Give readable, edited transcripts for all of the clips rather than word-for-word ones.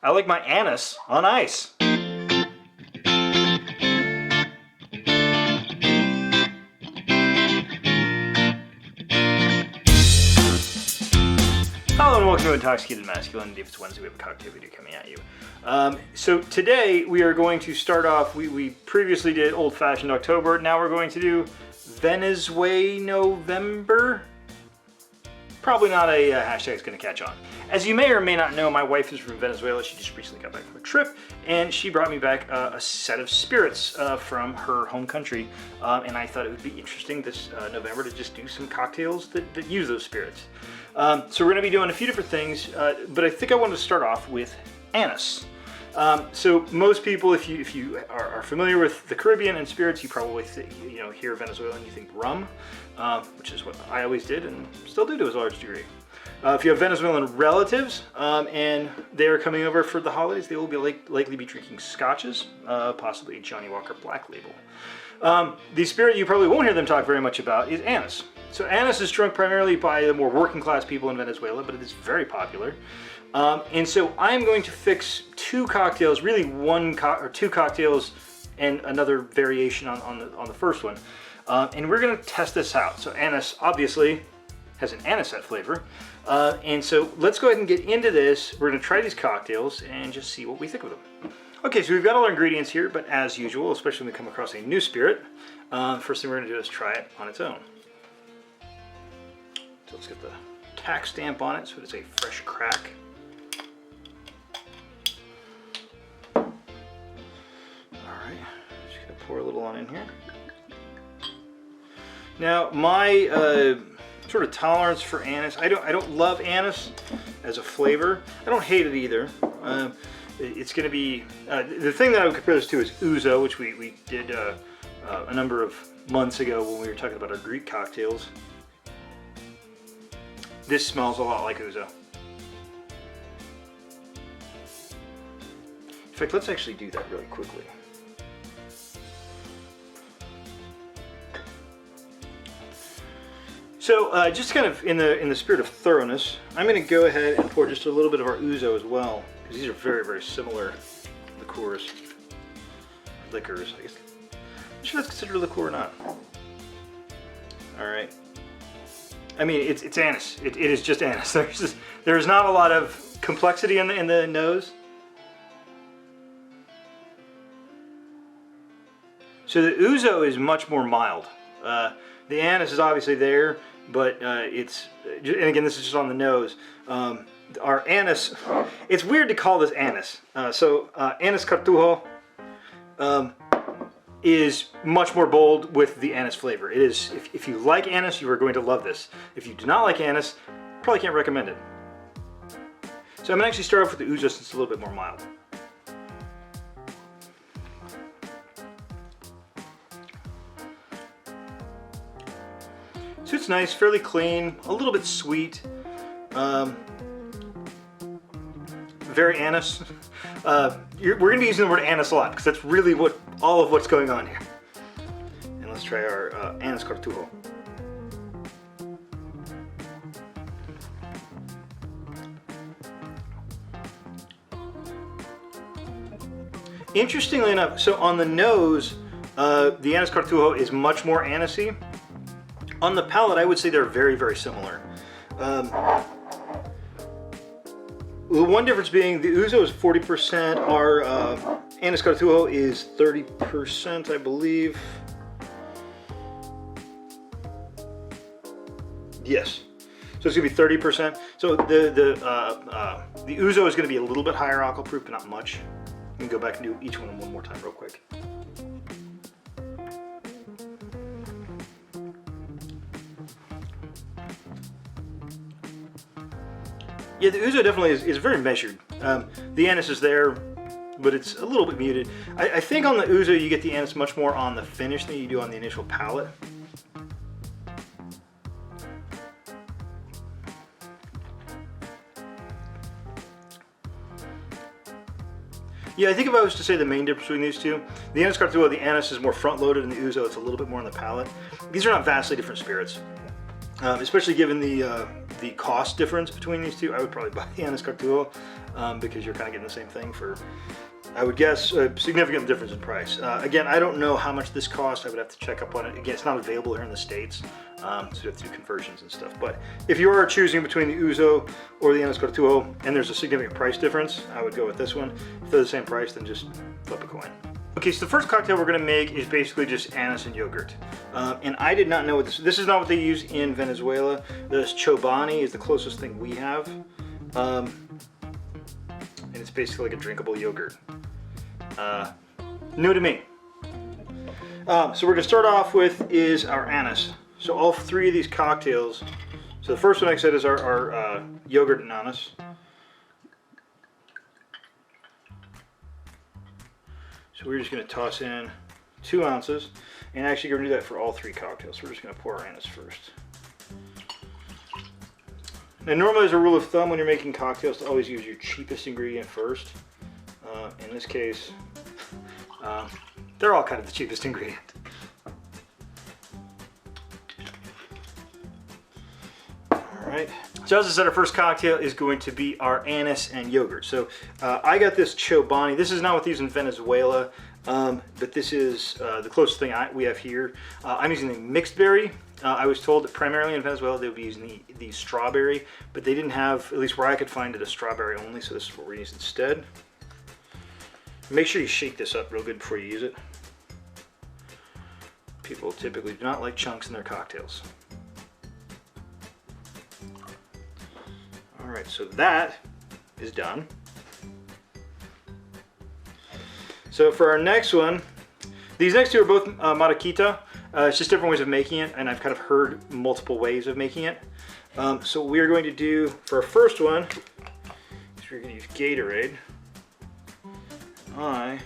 I like my anise on ice. Hello and welcome to Intoxicated Masculinity. If it's Wednesday, we have a cocktail video coming at you. So today we are going to start off, we previously did Old Fashioned October, now we're going to do Venezuela November. Probably not a hashtag that's going to catch on. As you may or may not know, my wife is from Venezuela. She just recently got back from a trip, and she brought me back a set of spirits from her home country. And I thought it would be interesting this November to just do some cocktails that use those spirits. So we're going to be doing a few different things, but I think I wanted to start off with anise. So most people, if you are familiar with the Caribbean and spirits, you probably hear Venezuela and you think rum, which is what I always did and still do to a large degree. If you have Venezuelan relatives and they are coming over for the holidays, they will be likely be drinking scotches, possibly a Johnny Walker Black Label. The spirit you probably won't hear them talk very much about is anise. So anise is drunk primarily by the more working class people in Venezuela, but it is very popular. And so I'm going to fix two cocktails, really two cocktails and another variation on the first one. And we're going to test this out. So anise obviously has an anisette flavor. And so let's go ahead and get into this. We're going to try these cocktails and just see what we think of them. Okay, so we've got all our ingredients here, but as usual, especially when we come across a new spirit, first thing we're going to do is try it on its own. So let's get the tax stamp on it so it's a fresh crack. Alright, just gonna pour a little on in here. Now my sort of tolerance for anise, I don't love anise as a flavor. I don't hate it either. It's gonna be, the thing that I would compare this to is ouzo, which we did a number of months ago when we were talking about our Greek cocktails. This smells a lot like ouzo. In fact, let's actually do that really quickly. So just kind of in the spirit of thoroughness, I'm going to go ahead and pour just a little bit of our ouzo as well, because these are very, very similar liqueurs. Liquors, I guess. I'm sure that's considered a liqueur or not. All right. I mean, it's anise. It is just anise. There's not a lot of complexity in the nose. So the ouzo is much more mild. The anise is obviously there, but and again, this is just on the nose. Our anise, it's weird to call this anise. Anise Cartujo is much more bold with the anise flavor. It is, if you like anise, you are going to love this. If you do not like anise, probably can't recommend it. So I'm gonna actually start off with the ouzo since it's a little bit more mild. So it's nice, fairly clean, a little bit sweet, very anise. We're going to be using the word anise a lot because that's really all of what's going on here. And let's try our anise Cortujo. Interestingly enough, so on the nose, the anise Cortujo is much more anisey. On the palate, I would say they're very, very similar. The one difference being the ouzo is 40%, our anise Cartujo is 30%, I believe. Yes, so it's gonna be 30%. So the ouzo is gonna be a little bit higher alcohol proof, but not much. We can go back and do each one more time real quick. Yeah, the ouzo definitely is very measured. The anise is there, but it's a little bit muted. I think on the ouzo you get the anise much more on the finish than you do on the initial palate. Yeah, I think if I was to say the main difference between these two, the anise Cartujo, the anise is more front-loaded, and the ouzo, it's a little bit more on the palate. These are not vastly different spirits, especially given the cost difference between these two. I would probably buy the anise Cartujo. because you're kind of getting the same thing for, I would guess, a significant difference in price. Again, I don't know how much this costs. I would have to check up on it. Again, it's not available here in the States, so you have to do conversions and stuff. But if you are choosing between the Ouzo or the Ounce Cortujo, and there's a significant price difference, I would go with this one. If they're the same price, then just flip a coin. Okay, so the first cocktail we're gonna make is basically just anise and yogurt. And I did not know what this is not what they use in Venezuela. This Chobani is the closest thing we have. And it's basically like a drinkable yogurt. New to me. So we're gonna start off with is our anise. So all three of these cocktails, so the first one, like I said, is our yogurt and anise. So we're just gonna toss in 2 ounces, and actually we're gonna do that for all 3 cocktails. So we're just gonna pour our anise first. Now normally as a rule of thumb when you're making cocktails, to always use your cheapest ingredient first. In this case, they're all kind of the cheapest ingredient. Alright, so as I said, our first cocktail is going to be our anise and yogurt. So I got this Chobani. This is not what they use in Venezuela, but this is the closest thing we have here. I'm using the mixed berry. I was told that primarily in Venezuela they would be using the strawberry, but they didn't have, at least where I could find it, a strawberry only, so this is what we're using instead. Make sure you shake this up real good before you use it. People typically do not like chunks in their cocktails. All right, so that is done. So for our next one, these next 2 are both Maraquita. It's just different ways of making it, and I've kind of heard multiple ways of making it. So what we are going to do for our first one is we're going to use Gatorade. I'm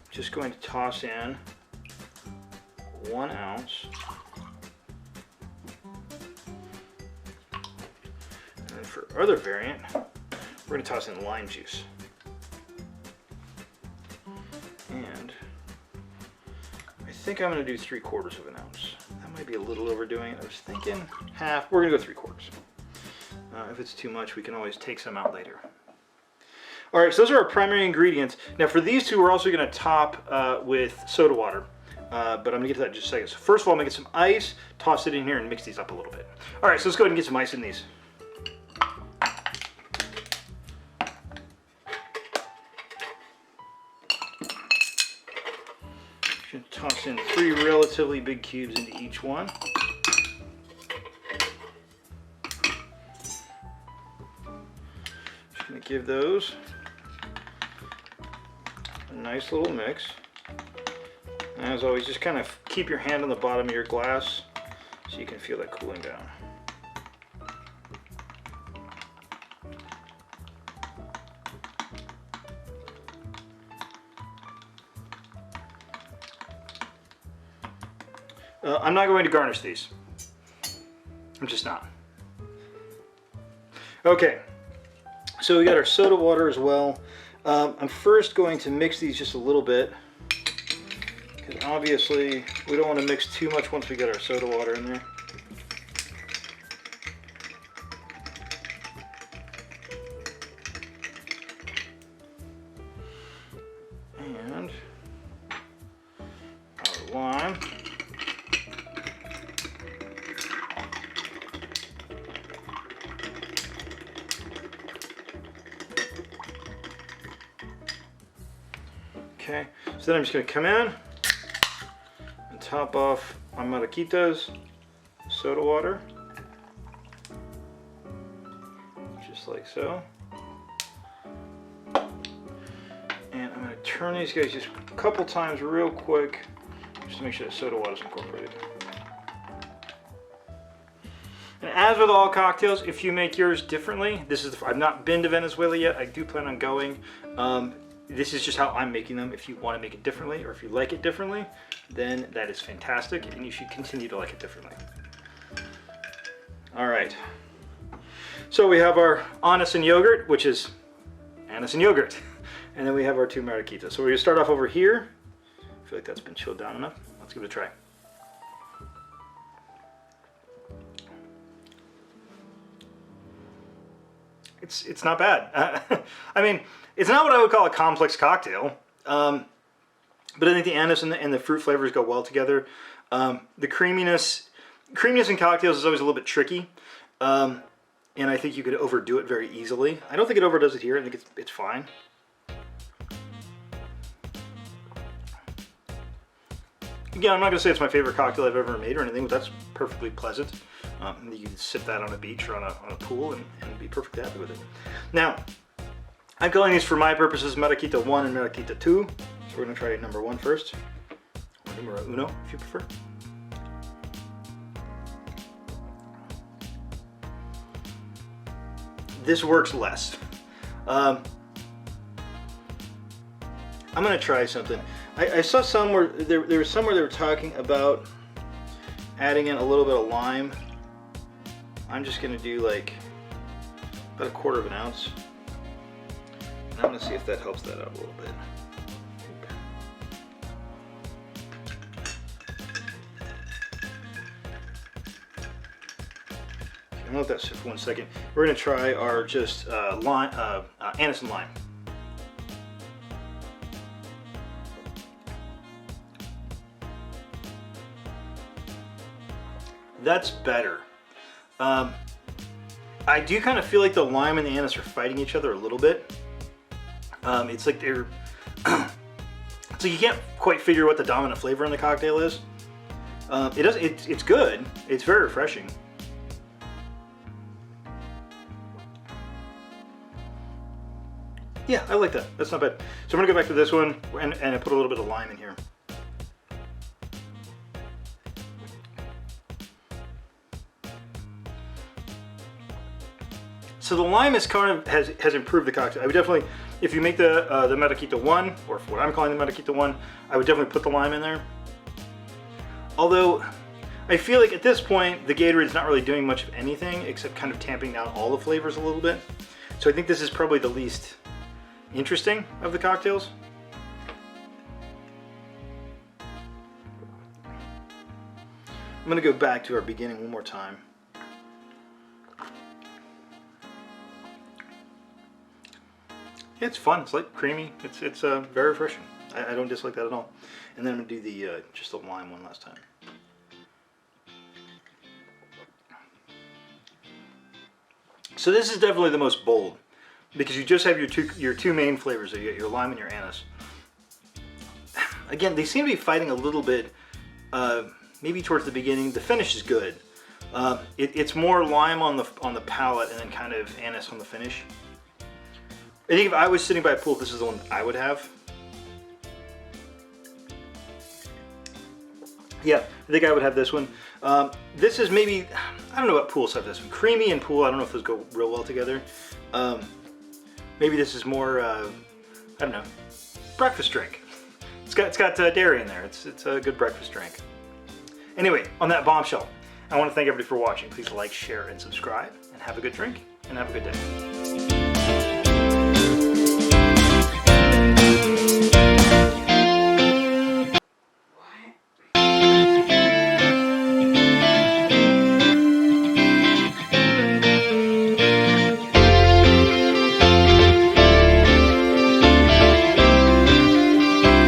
just going to toss in 1 ounce. And then for our other variant, we're going to toss in lime juice. And I think I'm going to do 3/4 of an ounce. That might be a little overdoing it. I was thinking half. We're going to go 3/4. If it's too much, we can always take some out later. All right, so those are our primary ingredients. Now for these 2, we're also going to top with soda water, but I'm going to get to that in just a second. So first of all, I'm going to get some ice, toss it in here, and mix these up a little bit. All right, so let's go ahead and get some ice in these. Just toss in 3 relatively big cubes into each one. Just going to give those a nice little mix. And as always, just kind of keep your hand on the bottom of your glass so you can feel that cooling down. I'm not going to garnish these. I'm just not. Okay, so we got our soda water as well. I'm first going to mix these just a little bit, because obviously we don't want to mix too much once we get our soda water in there. And our lime. Okay, so then I'm just going to come in and top off my Maraquitas soda water, just like so. And I'm going to turn these guys just a couple times real quick, just to make sure the soda water is incorporated. And as with all cocktails, if you make yours differently, I've not been to Venezuela yet. I do plan on going. This is just how I'm making them. If you want to make it differently, or if you like it differently, then that is fantastic, and you should continue to like it differently. All right. So we have our anise and yogurt, which is anise and yogurt. And then we have our 2 Maraquitas. So we're going to start off over here. I feel like that's been chilled down enough. Let's give it a try. it's not bad. I mean, it's not what I would call a complex cocktail, but I think the anise and the fruit flavors go well together. The creaminess in cocktails is always a little bit tricky, and I think you could overdo it very easily. I don't think it overdoes it here. I think it's fine. Again, I'm not going to say it's my favorite cocktail I've ever made or anything, but that's perfectly pleasant. You can sip that on a beach or on a pool and be perfectly happy with it. Now, I'm calling these for my purposes Maraquita 1 and Maraquita 2. So we're going to try number 1 first, or numero uno if you prefer. This works less. I'm going to try something. I saw somewhere, there was somewhere they were talking about adding in a little bit of lime. I'm just going to do like about 1/4 of an ounce. And I'm going to see if that helps that out a little bit. I'm going to let that sit for 1 second. We're going to try our just anise and lime. That's better. I do kind of feel like the lime and the anise are fighting each other a little bit. It's like they're so you can't quite figure what the dominant flavor in the cocktail is. It's good. It's very refreshing. Yeah, I like that. That's not bad. So I'm gonna go back to this one and I put a little bit of lime in here. So the lime has has improved the cocktail. I would definitely, if you make the Maraquita 1, or what I'm calling the Maraquita 1, I would definitely put the lime in there. Although, I feel like at this point, the Gatorade's not really doing much of anything except kind of tamping down all the flavors a little bit. So I think this is probably the least interesting of the cocktails. I'm gonna go back to our beginning one more time. It's fun. It's like creamy. It's very refreshing. I don't dislike that at all. And then I'm gonna do the just the lime one last time. So this is definitely the most bold because you just have your two main flavors. You get your lime and your anise. Again, they seem to be fighting a little bit. Maybe towards the beginning. The finish is good. It's more lime on the palate and then kind of anise on the finish. I think if I was sitting by a pool, this is the one I would have. Yeah, I think I would have this one. This is maybe, I don't know what pools have this one. Creamy and pool, I don't know if those go real well together. Maybe this is more, I don't know, breakfast drink. It's got dairy in there. It's a good breakfast drink. Anyway, on that bombshell, I want to thank everybody for watching. Please like, share, and subscribe, and have a good drink, and have a good day.